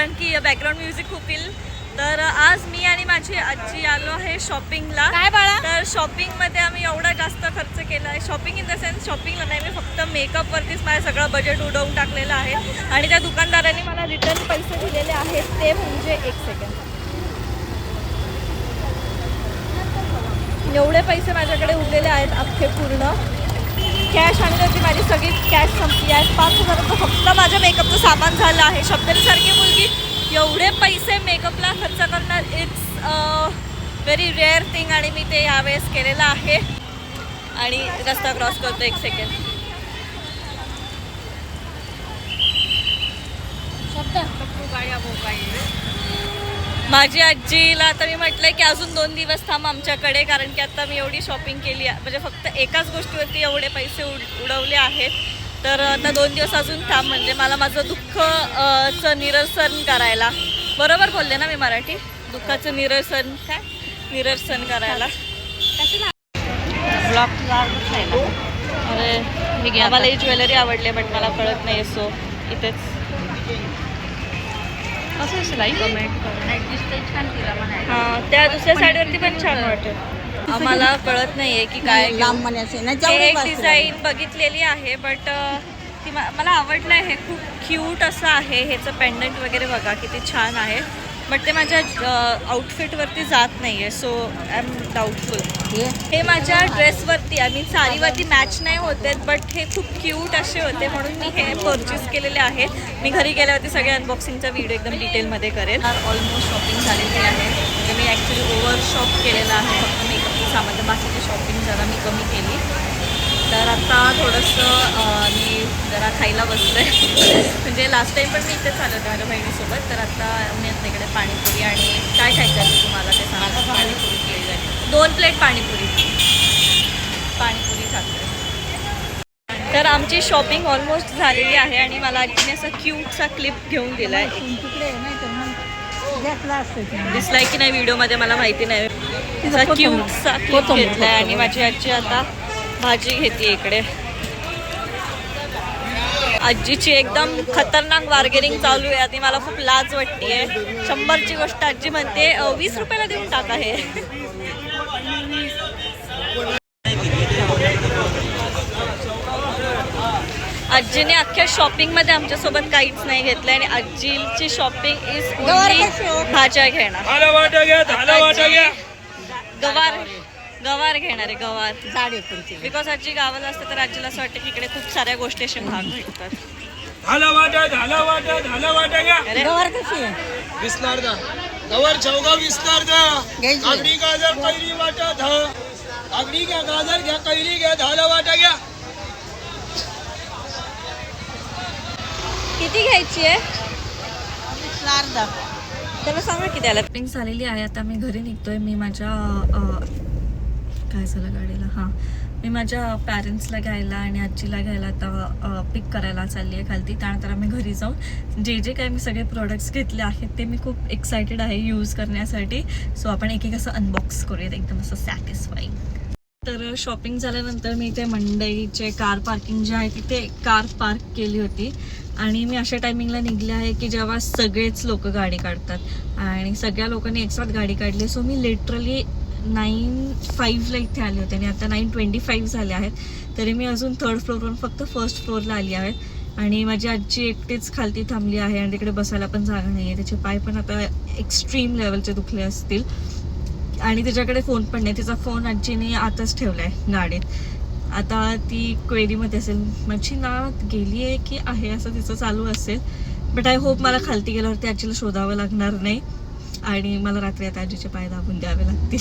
कारण की background music खूप येईल. तर आज मी आणि माझी आजी आलो आहे शॉपिंगला. काय बाळा? तर शॉपिंगमध्ये आम्ही एवढा जास्त खर्च केला आहे. शॉपिंग इन द सेन्स शॉपिंगला नाही, मी फक्त मेकअपवरतीच माझं सगळं बजेट उडवून टाकलेलं आहे. आणि त्या दुकानदारांनी मला रिटर्न पैसे दिलेले आहेत ते म्हणजे 1 सेकंड, एवढे पैसे माझ्याकडे उरलेले आहेत अख्खे पूर्ण. कॅश आणली होती माझी सगळी कॅश संपली आहे. 5,000 फक्त माझ्या मेकअपचं सामान झालं आहे. शब्दसारखी मुलगी एवढे पैसे मेकअपला खर्च करणार, इट्स व्हेरी रेअर थिंग. आणि मी ते यावेळेस केलेलं आहे. आणि रस्ता क्रॉस करतो 1 सेकंड. माझी आजीला आता मी म्हटलंय की अजून 2 दिवस थांब आमच्याकडे, कारण की आता मी एवढी शॉपिंग केली आहे, म्हणजे फक्त एकाच गोष्टीवरती एवढे पैसे उडवले आहेत. तर आता 2 दिवस अजून थांब, म्हणजे मला माझं दुःखचं निरसन करायला, बरोबर बोलले ना मी मराठी, दुःखाचं निरसन काय निरसन करायला. अरे मला ही ज्वेलरी आवडली बट मला कळत नाही, सो इथेच असं शिलाई कमेंट हां, त्या दुसऱ्या साईडवरती पण छान वाटेल. आम्हाला कळत नाहीये की काय एक डिझाईन बघितलेली आहे बट ती मला आवडलं आहे. खूप क्यूट असं आहे. ह्याचं पेंडंट वगैरे बघा किती छान आहे, बट ते माझ्या आउटफिटवरती जात नाही आहे, सो आय एम डाऊटफुल. हे माझ्या ड्रेसवरती आणि साडीवरती मॅच नाही होते, बट हे खूप क्यूट असे होते म्हणून मी हे परचेस केलेले आहेत. मी घरी गेल्यावरती सगळे अनबॉक्सिंगचा व्हिडिओ एकदम डिटेलमध्ये करेन. ऑलमोस्ट शॉपिंग झालेली आहे, म्हणजे मी ॲक्च्युली ओव्हर शॉप केलेलं आहे. फक्त मेकअपचं सामान, तर बाकीची शॉपिंग जरा मी कमी केली. तर आता थोडंसं मी जरा खायला बसलं आहे. म्हणजे लास्ट टाईम पण मी इथेच आले होते माझ्या बहिणीसोबत. तर आता मी आता इकडे पाणीपुरी आणि काय खायचं आहे तुम्हाला ते सांगा. पाणीपुरी केली जाईल, 2 प्लेट पाणीपुरी खाते. तर आमची शॉपिंग ऑलमोस्ट झालेली आहे आणि मला आजीने असा क्यूटचा क्लिप घेऊन दिला आहे. दिसलाय की नाही व्हिडिओमध्ये मला माहिती नाही. क्यूटचा क्लिप घेतला आहे आणि माझी आजी आता भाजी घेते इकडे. आजीची एकदम खतरनाक बार्गेनिंग चालू आहे आणि मला खूप लाज वाटते. 100ची गोष्ट आजी म्हणते 20 रुपयाला देऊन टाका हे. आजीने अख्ख्या शॉपिंगमध्ये आमच्यासोबत काहीच नाही घेतलं आणि आजीची शॉपिंग इज भाज्या घेणार. गवार घेणार आहे, गवार. बिकॉज आजी गावाला असते तर आजीला असं वाटतं की इकडे खूप साऱ्या गोष्टी असे महाग भेटतात. गवार कशी आहे? विस्तार दा गवार चौगा विस्तार दा. आगडी गाजर कैरी वाटा धा. आगडी घ्या गाजर घ्या कैरी घ्या झाला वाटा घ्या. किती घ्यायची आहे? त्याला सांगा किती आला. शॉपिंग झालेली आहे. आता मी घरी निघतोय. मी माझ्या काय झालं गाडीला, हां, मी माझ्या पॅरेंट्सला घ्यायला आणि आजीला घ्यायला आता पिक करायला चालली आहे खालती. त्यानंतर आम्ही घरी जाऊन जे काय मी सगळे प्रोडक्ट्स घेतले आहेत ते मी खूप एक्सायटेड आहे यूज करण्यासाठी. सो आपण एक एक असं अनबॉक्स करूयात, एकदम असं सॅटिस्फाईंग. तर शॉपिंग झाल्यानंतर मी इथे मंडईचे कार पार्किंग जे आहे तिथे कार पार्क केली होती. आणि मी अशा टायमिंगला निघले आहे की जेव्हा सगळेच लोक गाडी काढतात आणि सगळ्या लोकांनी एकसाथ गाडी काढली. सो मी लिटरली 9:05ला इथे आले होते आणि आता 9:25 झाले आहेत. तरी मी अजून 3rd फ्लोअरवरून फक्त 1st फ्लोअरला आली आहे. आणि माझी आजी एकटीच खालती थांबली आहे आणि तिकडे बसायला पण जागा नाही आहे. त्याचे पाय पण आता एक्स्ट्रीम लेवलचे दुखले असतील आणि तिच्याकडे फोन पण नाही. तिचा फोन आजीने आताच ठेवला आहे गाडीत. आता ती क्वेरीमध्ये असेल, माझी नात गेली आहे की आहे असं तिचं चालू असेल. बट आय होप मला खालती गेल्यावरती आजीला शोधावं लागणार नाही आणि मला रात्री आता आजीचे पाय दाबून द्यावे लागतील.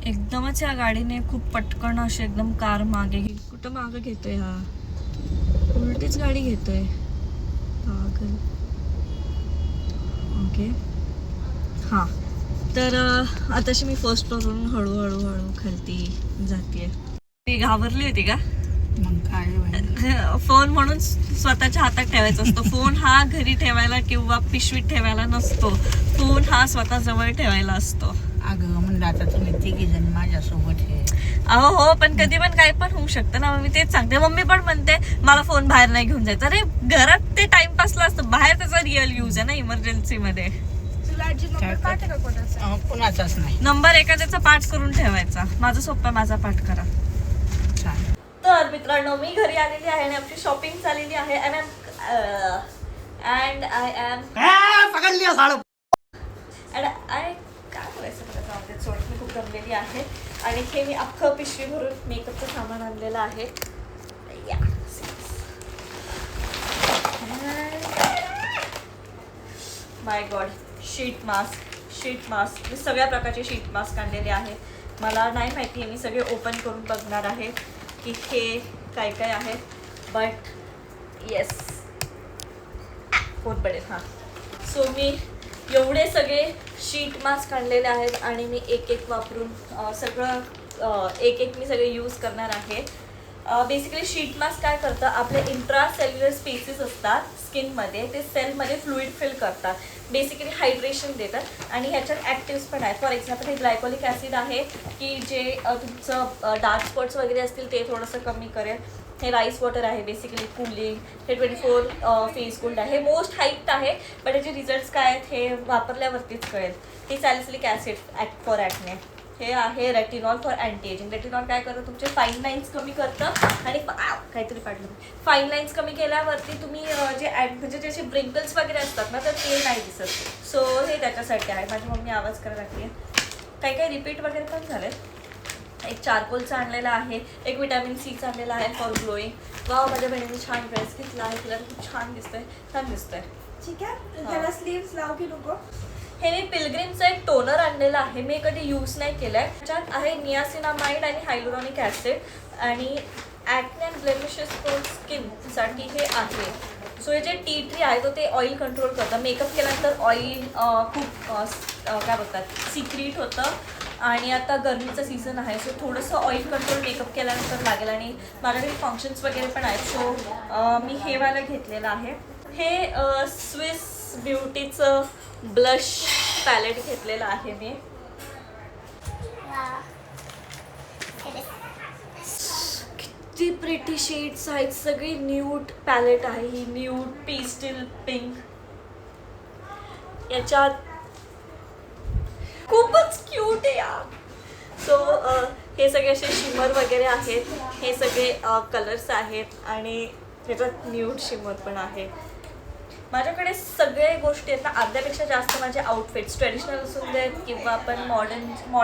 एकदमच या गाडीने खूप पटकन अशी एकदम कार मागे गेली. कुठं मागं घेतोय हा, उलटीच गाडी घेतोय पागल. ओके हां, तर आताशी मी 1st फ्लोअरवरून हळूहळू खालती जाते. ती घाबरली होती का? मग काय, फोन म्हणून स्वतःच्या हातात ठेवायचा असतो. फोन हा घरी ठेवायला किंवा पिशवीत ठेवायला नसतो. फोन हा स्वतः जवळ ठेवायला असतो. अगं म्हणलं आता तुम्ही तिघी जण माझ्यासोबत हे अहो हो, पण कधी पण काही पण होऊ शकतं ना. मी तेच सांगते. मम्मी पण म्हणते मला फोन बाहेर नाही घेऊन जायचा. अरे घरात ते टाइमपासला असतं, बाहेर त्याचा रिअल यूज आहे ना इमर्जन्सी मध्ये. कुणाचाच नाही. नंबर एखाद्याचा पाठ करून ठेवायचा. माझं सोपं, माझा पाठ करा. चालेल. तर मित्रांनो, मी घरी आलेली आहे आणि आमची शॉपिंग झालेली आहे. अँड आय एम काय बोलायचं मला, जाऊ दे, सोड. मी खूप दमलेली आहे आणि हे मी अख्खं पिशवी भरून मेकअपचं सामान आणलेलं आहे. माय गॉड, शीट मास्क मी सगळ्या प्रकारचे शीट मास्क आणलेले आहे. मला नाही माहिती आहे, मी सगळे ओपन करून बघणार आहे की हे काय काय आहे. बट येस, कोण पडेल. हां, सो मी एवढे सगळे शीट मास्क आणलेले आहेत आणि मी एक एक वापरून सगळं एक मी सगळे यूज करणार आहे. बेसिकली शीट मास्क काय करतं, आपले इंट्रा सेल्युलर स्पेसेस असतात स्किनमध्ये, ते सेलमध्ये फ्लुइड फिल करतात, बेसिकली हायड्रेशन देतात आणि ह्याच्यात ॲक्टिव्स पण आहेत. फॉर एक्झाम्पल हे ग्लायकोलिक ॲसिड आहे की जे तुमचं डार्क स्पॉट्स वगैरे असतील ते थोडंसं कमी करेल. हे राईस वॉटर आहे, बेसिकली कूलिंग. हे 24 फेस गोल्ड आहे. हे मोस्ट हाईप्ड आहे, बट याचे रिझल्ट्स काय आहेत हे वापरल्यावरतीच कळेल. हे सॅलिसिलिक ॲसिड फॉर ॲक्ने. हे आहे retinol for anti ageing. Retinol काय करतं, तुमचे फाईन लाईन्स कमी करतं आणि काहीतरी पाडलं, फाईन लाईन्स कमी केल्यावरती तुम्ही जे म्हणजे ज्याचे ब्रिंकल्स वगैरे असतात ना, तर ते नाही दिसत. सो हे त्याच्यासाठी आहे. माझी मम्मी आवाज करायला लागली. काही रिपीट वगैरे पण झाले. एक चारकोलचा आणलेला आहे, एक विटॅमिन सीचा आणलेला आहे फॉर ग्लोईंग. वाव, माझ्या बहिणीने छान ड्रेस घेतला आहे, तिला खूप छान दिसतंय. ठीक आहे. त्याला स्लीव्स लाव की नको. हे मी पिलग्रिमचं एक टोनर आणलेलं आहे, मी कधी यूज नाही केलं आहे. त्याच्यात आहे नियासिनामाइड आणि हायलुरॉनिक ॲसिड आणि ॲक्ने अँड ब्लेमिशेस फॉर स्किनसाठी हे आहे. सो हे जे टी ट्री आहे तो ते ऑइल कंट्रोल करतं. मेकअप केल्यानंतर ऑइल खूप काय बोलतात सिक्रीट होतं आणि आता गरमीचं सीझन आहे, सो थोडंसं ऑइल कंट्रोल मेकअप केल्यानंतर लागेल आणि माझ्याकडे फंक्शन्स वगैरे पण आहेत. सो मी हे वाला घेतलेलं आहे. हे स्विस ब्युटीचं ब्लश पॅलेट घेतलेलं आहे मी. किती प्रिटी शेड्स आहेत, सगळी न्यूड पॅलेट आहे. ही न्यूड पेस्टल पिंक, याच्यात खूपच क्यूट आहे यार. सो हे सगळे असे शिमर वगैरे आहेत, हे सगळे कलर्स आहेत आणि ह्याच्यात न्यूड शिमर पण आहे. माझ्याकडे सगळे गोष्टी आहेत ना, अर्ध्यापेक्षा जास्त माझे आउटफिट्स ट्रेडिशनल असून देत किंवा आपण modern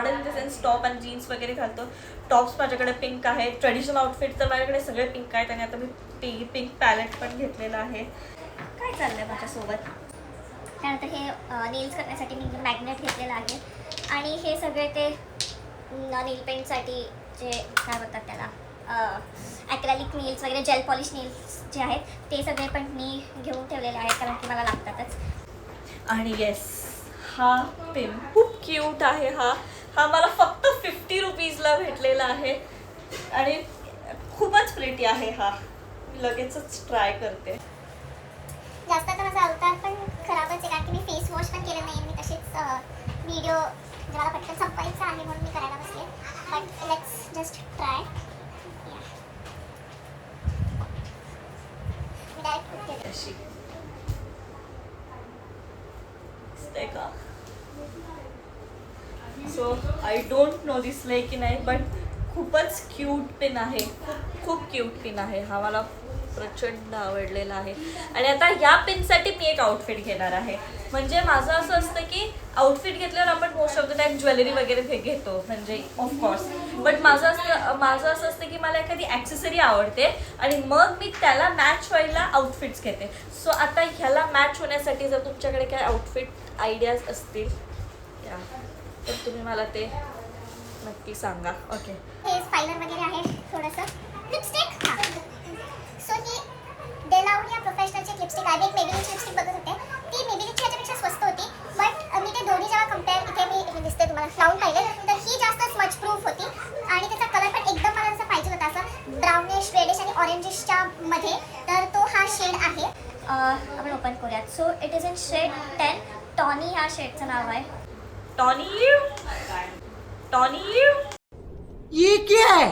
in the sense top आणि जीन्स वगैरे घालतो. टॉप्स माझ्याकडे पिंक आहेत, ट्रेडिशनल आउटफिट तर माझ्याकडे सगळे पिंक आहेत आणि आता मी पिंक पॅलेट पण घेतलेलं आहे. काय चाललंय माझ्यासोबत. त्यानंतर हे नेल्स करण्यासाठी मी मॅग्नेट घेतलेलं आहे आणि हे सगळे ते नेल पेंटसाठी जे काय बोलतात त्याला ॲक्रेलिक नेल्स वगैरे जेल पॉलिश नेल्स जे आहेत ते सगळे पण मी घेऊन ठेवलेले आहेत कारण की मला लागतातच. आणि येस, हा पिन खूप क्यूट आहे. हा मला फक्त 50 रुपीजला भेटलेला आहे आणि खूपच प्रिटी आहे. हा मी लगेचच ट्राय करते. जास्त तर माझा अवतार पण खराबच आहे कारण की मी फेस वॉश पण केलं नाही. मी तसेच व्हिडिओ मला पटकन संपायचा आहे म्हणून मी करायला बसले. But let's just try. अशी दिसते का. सो आय डोंट नो दिसलंय की नाही, बट खूपच क्यूट पिन आहे. खूप क्यूट पिन आहे. हा मला प्रचंड आवडलेला आहे. आणि आता ह्या पिनसाठी मी एक आउटफिट घेणार आहे. म्हणजे माझं असं असतं की आउटफिट घेतल्यावर आपण most of the time jewellery वगैरे घेतो, म्हणजे ऑफकोर्स. बट माझं असं असतं की मला एखादी ॲक्सेसरी आवडते आणि मग मी त्याला मॅच व्हायला आउटफिट्स घेते. सो आता ह्याला मॅच होण्यासाठी जर तुमच्याकडे काय आउटफिट आयडियाज असतील तर तुम्ही मला ते नक्की सांगा. ओके, हे स्पायलर वगैरे आहे थोडंसं. लिपस्टिक, हां. सो ही डेलाउड या प्रोफेशनलची लिपस्टिक आहे. एक मेबेलिनची लिपस्टिक बघत होते, ती मेबेलिनची ह्याच्यापेक्षा स्वस्त होती. बट मी ते दोन्ही जेव्हा कम्पेअर इथे मी दिसते तुम्हाला लावून पाहिले तर ही जास्त स्मच प्रूफ होती आणि त्याचा कलर पण एकदम मला जसं पाहिजे होता, असं ब्राउनिश रेडिश आणि ऑरेंजिशच्या मध्ये. तर तो हा शेड आहे. आपण ओपन करूयात. So it is in shade 10. Tawny ह्या शेडचं नाव आहे. टॉनी टॉनी ये क्या है?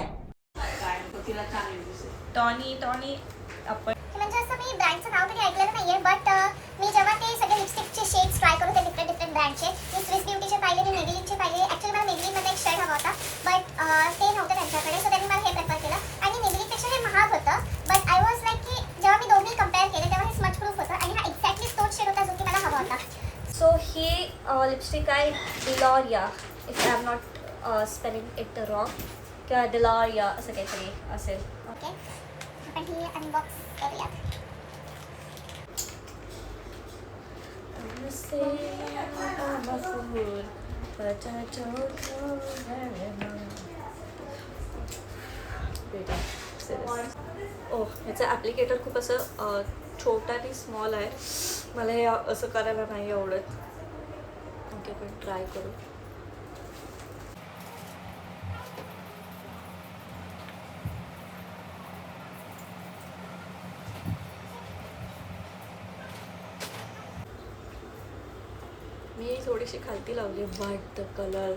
टॉनी टॉनी आपण म्हणजे असं मी ब्रँडचं नाव कधी ऐकलेलं नाहीये, बट मी जेव्हा ते सगळे लिपस्टिकचे शेड्स ट्राय करत होते डिफरंट ब्रँडचे, मी स्विस ब्युटीचे पाहिले, मी मेबेलिनचे पाहिले. ॲक्च्युली मला मेबेलिनमध्ये एक शेड हवा होता, बट ते नव्हतं त्यांच्याकडे, सो त्यांनी मला हे प्रेफर केलं. आणि मेबेलिनपेक्षा हे महाग होतं, बट आय वॉज लाईक की जेव्हा मी दोन्ही कम्पेअर केले तेव्हा हे स्मच प्रूफ होतं आणि हा एक्झॅक्टली तोच शेड होता जो की मला हवा होता. सो ही लिपस्टिक आहे डिलॉरिया, if I am not spelling it wrong, किंवा डिलॉरिया असं काहीतरी असेल. ओके, आपण ही अनबॉक्स करूयात. ओ ह्याचं ॲप्लिकेटर खूप असं छोटा आणि स्मॉल आहे, मला हे असं करायला नाही आवडत. ओके, पण ट्राय करू. मी थोडीशी खालती लावली, बट द कलर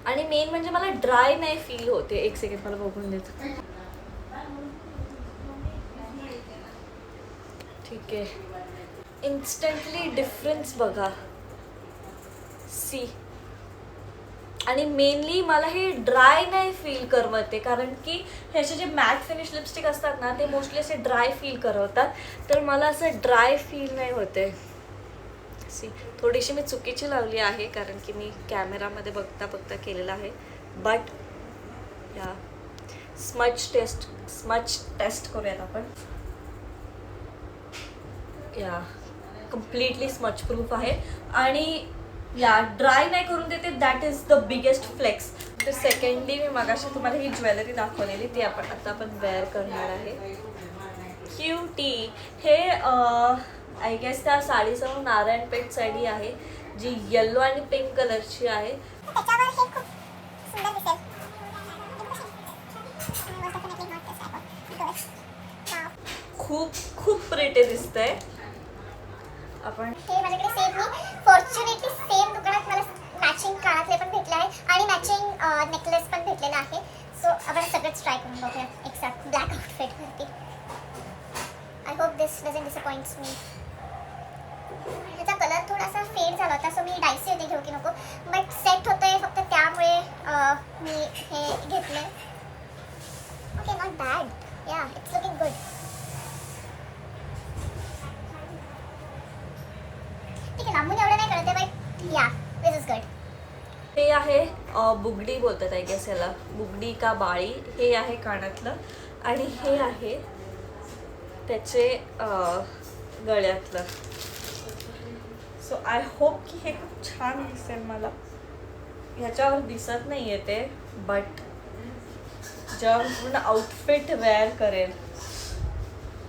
आणि मेन म्हणजे मला ड्राय नाही फील होते. एक सेकंड मला बघून देत. ठीक आहे, इन्स्टंटली डिफरन्स बघा, सी. आणि मेनली मला हे ड्राय नाही फील करवते, कारण की ह्याचे जे मॅट फिनिश लिपस्टिक असतात ना ते मोस्टली असे ड्राय फील करवतात, तर मला असं ड्राय फील नाही होते. सी, थोडीशी मी चुकीची लावली आहे कारण की मी कॅमेरामध्ये बघता बघता केलेलं आहे. बट या स्मच टेस्ट करूयात आपण. या कम्प्लिटली स्मच प्रूफ आहे आणि या ड्राय नाही करून देते. That is the biggest flex. तर सेकंडली मी मगाशी तुम्हाला ही ज्वेलरी दाखवलेली ती आता आपण वेअर करणार आहे. क्यूटी हे आय गेस त्या साडीसह नारायणपेठ साडी आहे जी येल्लो आणि पिंक कलरची आहे. त्याच्यावर हे खूप सुंदर दिसेल. खूप प्रिटी दिसतंय. आपण हे माझ्याकडे सेम मी फॉर्च्युनेटली सेम दुकानात मला मॅचिंग कानातले पण भेटले आहे आणि मॅचिंग नेकलेस पण भेटलेला आहे. सो आपण सगळंच ट्राय करून बघूया एकसाथ ब्लॅक आउटफिटवरती. I hope this doesn't disappoints me. ह्याचा कलर थोडासा फेड झाला होता, सो मी डायसी होते घेऊ की नको, बट सेट होतंय फक्त त्यामुळे मी हे घेतलं. Okay, not bad. या, इट्स लुकिंग गुड. ठीक आहे, लांबून एवढं नाही कळत आहे, बट या, दिस इज गुड. हे आहे बुगडी बोलतात आय गेस याला, बुगडी का बाळी. हे आहे कानातलं आणि हे आहे त्याचे गळ्यातलं. सो आय होप की हे खूप छान दिसेल. मला ह्याच्यावर दिसत नाही आहे ते, बट जेव्हा पूर्ण आउटफिट वेअर करेल,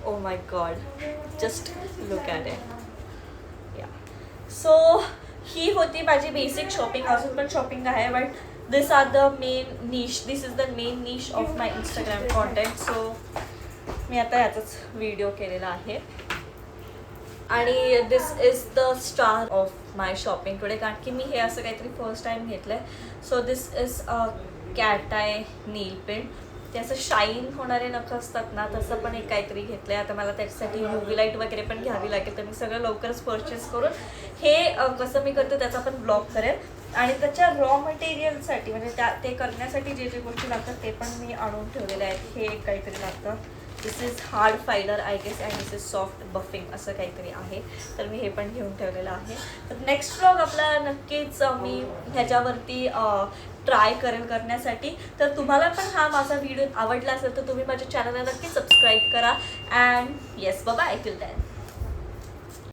oh my god, just look at it. Yeah, so ही होती माझी बेसिक शॉपिंग. अजून पण शॉपिंग आहे, but this are the main niche, this is the main niche of my Instagram content. So मी आता याचाच व्हिडिओ केलेला आहे आणि this is the star of my shopping today, कारण की मी हे असं काहीतरी फर्स्ट टाईम घेतलं आहे. So this is a cat eye nail paint. ते असं शाईन होणारे नख असतात ना, तसं पण एक काहीतरी घेतलं आहे. आता मला त्याच्यासाठी UV लाईट वगैरे पण घ्यावी लागेल, तर मी सगळं लवकरच परचेस करून हे कसं मी करते त्याचा पण ब्लॉग करेल. आणि त्याच्या रॉ मटेरियलसाठी म्हणजे ते करण्यासाठी जे जे गोष्टी लागतात ते पण मी आणून ठेवलेले आहेत. हे एक काहीतरी लागतं, this is hard filer I guess, and this is soft buffing असं काहीतरी आहे, तर मी हे पण घेऊन ठेवलेलं आहे. तर नेक्स्ट ब्लॉग आपला नक्कीच मी ह्याच्यावरती ट्राय करेल करण्यासाठी. तर तुम्हाला पण हा माझा व्हिडिओ आवडला असेल तर तुम्ही माझ्या चॅनलला नक्की सबस्क्राईब करा. And yes, bye till then.